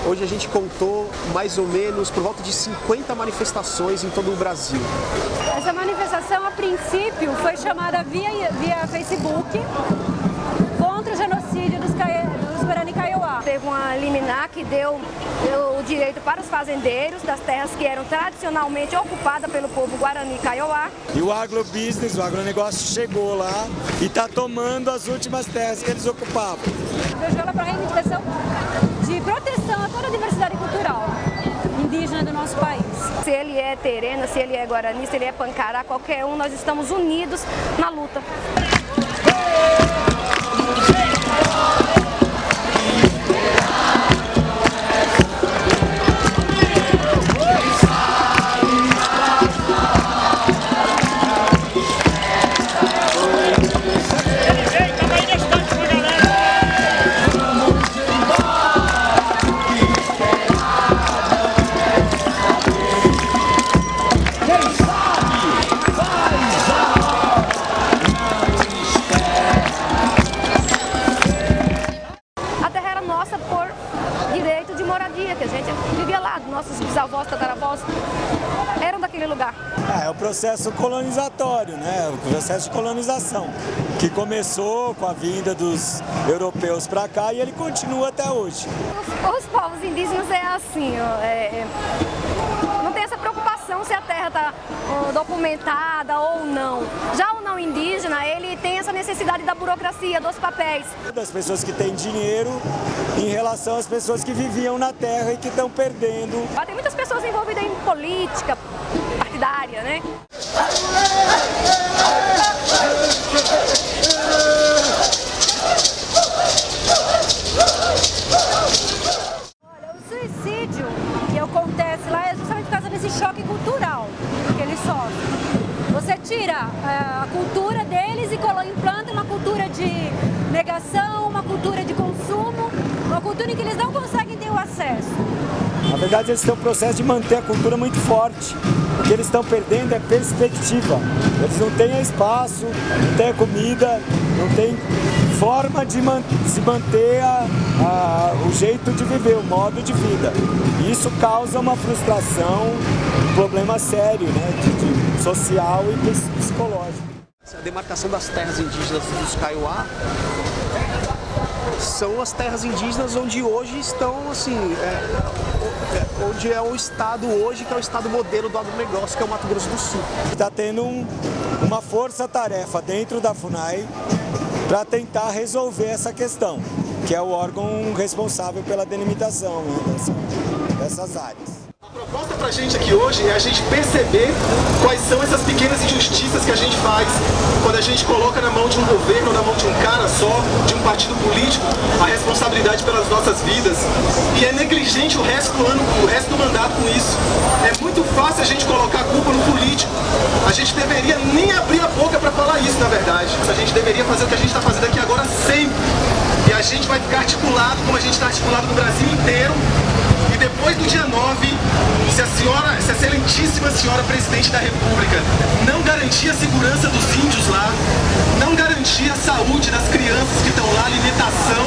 Hoje a gente contou mais ou menos por volta de 50 manifestações em todo o Brasil. Essa manifestação, a princípio, foi chamada via Facebook contra o genocídio dos Guarani Kaiowá. Teve uma liminar que deu o direito para os fazendeiros das terras que eram tradicionalmente ocupadas pelo povo Guarani Kaiowá. E o agrobusiness, o agronegócio chegou lá e está tomando as últimas terras que eles ocupavam. Eu vejo ela para a reivindicação de proteção a toda a diversidade cultural indígena do nosso país. Se ele é terena, se ele é guarani, se ele é pancará, qualquer um, nós estamos unidos na luta. Por direito de moradia, que a gente vivia lá, nossos bisavós, tataravós eram daquele lugar. É o processo colonizatório, né? O processo de colonização, que começou com a vinda dos europeus para cá e ele continua até hoje. Os povos indígenas é assim, não tem essa preocupação se a terra está documentada ou não. Já o não indígena, ele tem essa necessidade da burocracia, dos papéis. Das pessoas que têm dinheiro em relação às pessoas que viviam na terra e que estão perdendo. Tem muitas pessoas envolvidas em política partidária, né? Olha, o suicídio que acontece lá é justamente por causa desse choque cultural que eles sofrem. Você tira a cultura deles e implanta uma cultura de negação, uma cultura de consumo, uma cultura em que eles não conseguem ter o acesso. Na verdade, eles têm um processo de manter a cultura muito forte. O que eles estão perdendo é perspectiva. Eles não têm espaço, não têm comida, não têm forma de se manter o jeito de viver, o modo de vida. E isso causa uma frustração, um problema sério, né, social e psicológico. A demarcação das terras indígenas dos Kaiowá são as terras indígenas onde hoje estão, assim, onde é o estado hoje, que é o estado modelo do agronegócio, que é o Mato Grosso do Sul. Está tendo uma força-tarefa dentro da FUNAI para tentar resolver essa questão, que é o órgão responsável pela delimitação, né, dessas áreas. A proposta pra gente aqui hoje é a gente perceber quais são essas pequenas injustiças que a gente faz quando a gente coloca na mão de um governo, na mão de um cara só, de um partido político, a responsabilidade pelas nossas vidas, e é negligente o resto do mandato com isso. É muito fácil a gente colocar a culpa no político. A gente deveria nem abrir a boca para falar isso, na verdade. A gente deveria fazer o que a gente está fazendo aqui agora sempre. E a gente vai ficar articulado, como a gente está articulado no Brasil inteiro. E depois do dia 9, se a excelentíssima senhora Presidente da República não garantir a segurança dos índios lá, não garantir a saúde das crianças que estão lá, alimentação,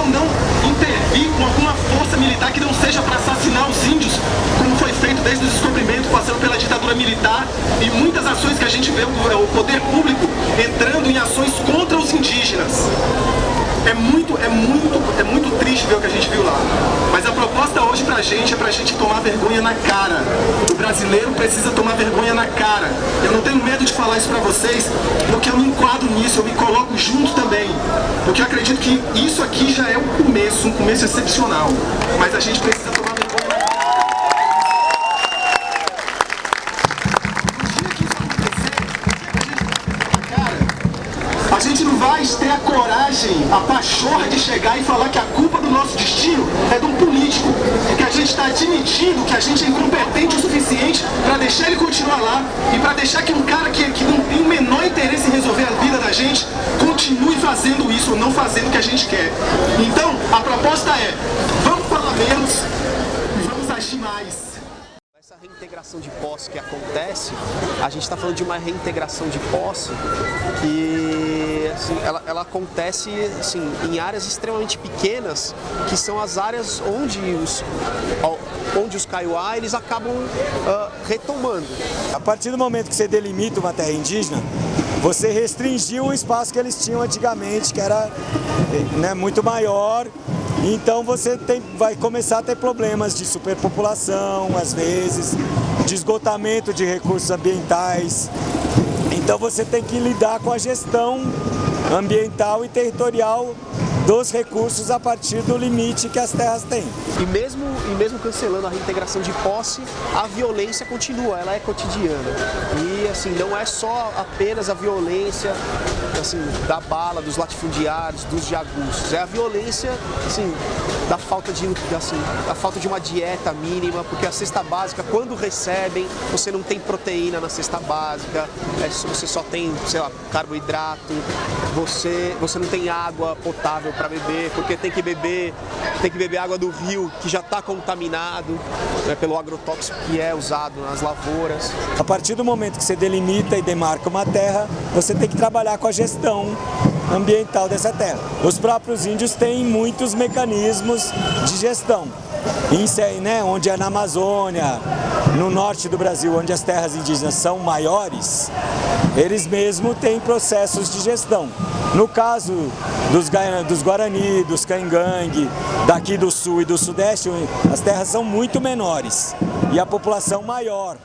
não intervir com alguma força militar que não seja para assassinar os índios, como foi feito desde o descobrimento, passando pela ditadura militar, e muitas ações que a gente vê o poder público entrando em ações contra os indígenas. É muito triste ver o que a gente viu lá. Mas a proposta hoje pra gente é pra gente tomar vergonha na cara. O brasileiro precisa tomar vergonha na cara. Eu não tenho medo de falar isso pra vocês, porque eu me enquadro nisso, eu me coloco junto também. Porque eu acredito que isso aqui já é um começo excepcional. Mas a gente precisa tomar vergonha na cara. A gente não vai ter a coragem, a pachorra de chegar e falar que a culpa do nosso destino é de um político, porque a gente está admitindo que a gente é incompetente o suficiente para deixar ele continuar lá e para deixar que um cara que não tem o menor interesse em resolver a vida da gente continue fazendo isso ou não fazendo o que a gente quer. Então, a proposta é, vamos falar menos e vamos agir mais. Essa reintegração reintegração de posse que acontece, a gente está falando de uma reintegração de posse que assim, ela acontece assim, em áreas extremamente pequenas, que são as áreas onde os Kaiowá eles acabam retomando. A partir do momento que você delimita uma terra indígena, você restringiu o espaço que eles tinham antigamente, que era, né, muito maior. Então você vai começar a ter problemas de superpopulação, às vezes, de esgotamento de recursos ambientais. Então você tem que lidar com a gestão ambiental e territorial dos recursos a partir do limite que as terras têm. E mesmo cancelando a reintegração de posse, a violência continua, ela é cotidiana. E assim, não é só apenas a violência assim, da bala, dos latifundiários, dos jagunços, é a violência assim, da falta de uma dieta mínima, porque a cesta básica, quando recebem, você não tem proteína na cesta básica, você só tem, sei lá, carboidrato, você não tem água potável para beber, porque tem que beber água do rio que já está contaminado, né, pelo agrotóxico que é usado nas lavouras. A partir do momento que você delimita e demarca uma terra, você tem que trabalhar com a gestão ambiental dessa terra. Os próprios índios têm muitos mecanismos de gestão, né, onde é na Amazônia, no norte do Brasil, onde as terras indígenas são maiores, eles mesmos têm processos de gestão. No caso dos Guarani, dos Caingangue, daqui do sul e do sudeste, as terras são muito menores e a população maior.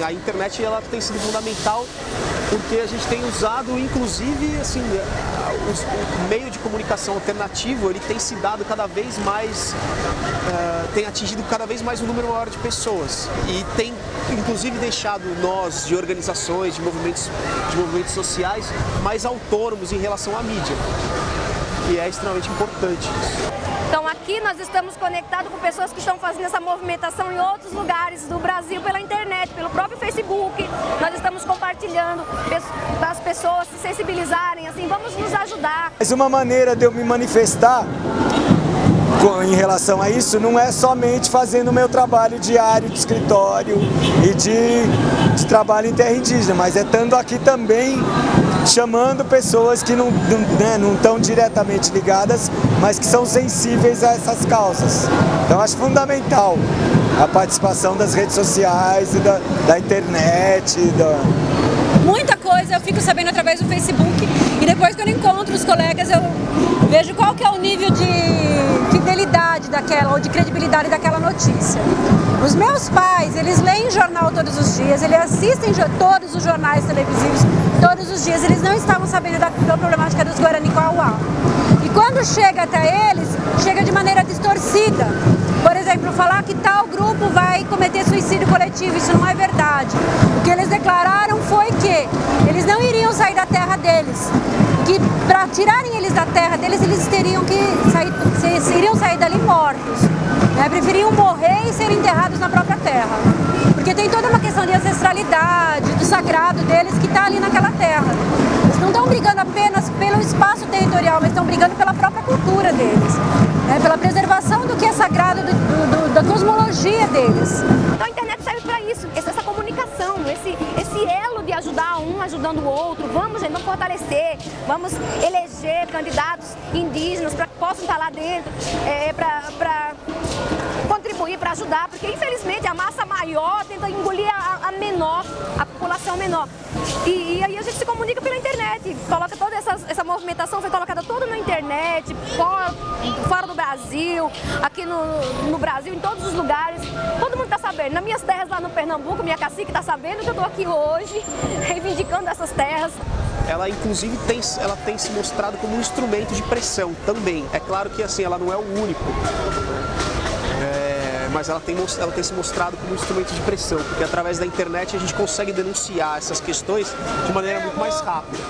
A internet ela tem sido fundamental porque a gente tem usado, inclusive, assim, o meio de comunicação alternativo, ele tem se dado cada vez mais, tem atingido cada vez mais um número maior de pessoas e tem, inclusive, deixado nós, de organizações, de movimentos sociais, mais autônomos em relação à mídia, e é extremamente importante isso. Então aqui nós estamos conectados com pessoas que estão fazendo essa movimentação em outros lugares do Brasil pela internet, pelo próprio Facebook. Nós estamos compartilhando para as pessoas se sensibilizarem, assim, vamos nos ajudar. Mas uma maneira de eu me manifestar em relação a isso não é somente fazendo o meu trabalho diário de escritório e de trabalho em terra indígena, mas é estando aqui também chamando pessoas que não estão diretamente ligadas, mas que são sensíveis a essas causas. Então acho fundamental a participação das redes sociais e da internet. Muita coisa eu fico sabendo através do Facebook e depois quando eu encontro os colegas eu vejo qual que é o nível de fidelidade daquela ou de credibilidade daquela notícia. Os meus pais, eles leem jornal todos os dias, eles assistem todos os jornais televisivos todos os dias, eles não estavam sabendo da problemática dos Guarani Kaiowá. E quando chega até eles, chega de maneira distorcida. Por exemplo, falar que tal grupo vai cometer suicídio coletivo, isso não é verdade. O que eles declararam foi que eles não iriam sair da terra deles, que para tirarem eles da terra deles, eles teriam que iriam sair dali mortos, né? Preferiam morrer e ser enterrados na própria terra, porque tem toda uma questão de ancestralidade, do sagrado deles que está ali naquela terra. Eles não estão brigando apenas pelo espaço territorial, mas estão brigando pela própria cultura deles, né? Pela preservação do que é sagrado, da cosmologia deles. Então a internet serve para isso, essa comunicação, esse elo de ajudar um ajudando o outro. Vamos, gente, vamos fortalecer, vamos eleger candidatos indígenas para que possam estar lá dentro, para contribuir, para ajudar, porque infelizmente a massa maior tenta engolir a menor, a população menor. E aí a gente se comunica pela internet, coloca toda essa movimentação, foi colocada toda na internet, fora do Brasil, aqui no Brasil, em todos os lugares, todo mundo está sabendo. Nas minhas terras lá no Pernambuco, minha cacique está sabendo que eu estou aqui hoje, reivindicando essas terras. ela inclusive tem se mostrado como um instrumento de pressão também. É claro que assim, ela não é o único, mas ela tem se mostrado como um instrumento de pressão, porque através da internet a gente consegue denunciar essas questões de maneira muito mais rápida.